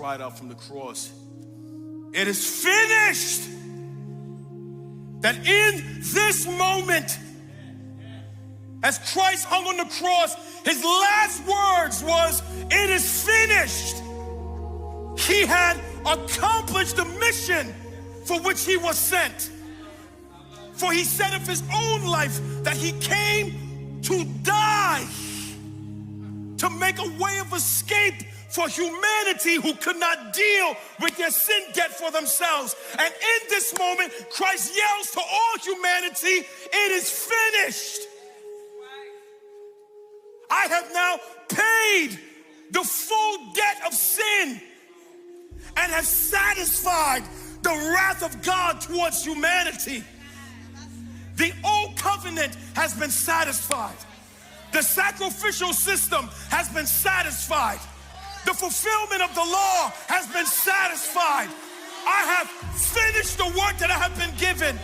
cried out from the cross, "It is finished." That in this moment, as Christ hung on the cross, his last words was, "It is finished." He had accomplished the mission for which he was sent. For he said of his own life that he came to die, to make a way of escape for humanity who could not deal with their sin debt for themselves. And in this moment, Christ yells to all humanity, "It is finished." I have now paid the full debt of sin and have satisfied the wrath of God towards humanity. The old covenant has been satisfied. The sacrificial system has been satisfied. The fulfillment of the law has been satisfied. I have finished the work that I have been given.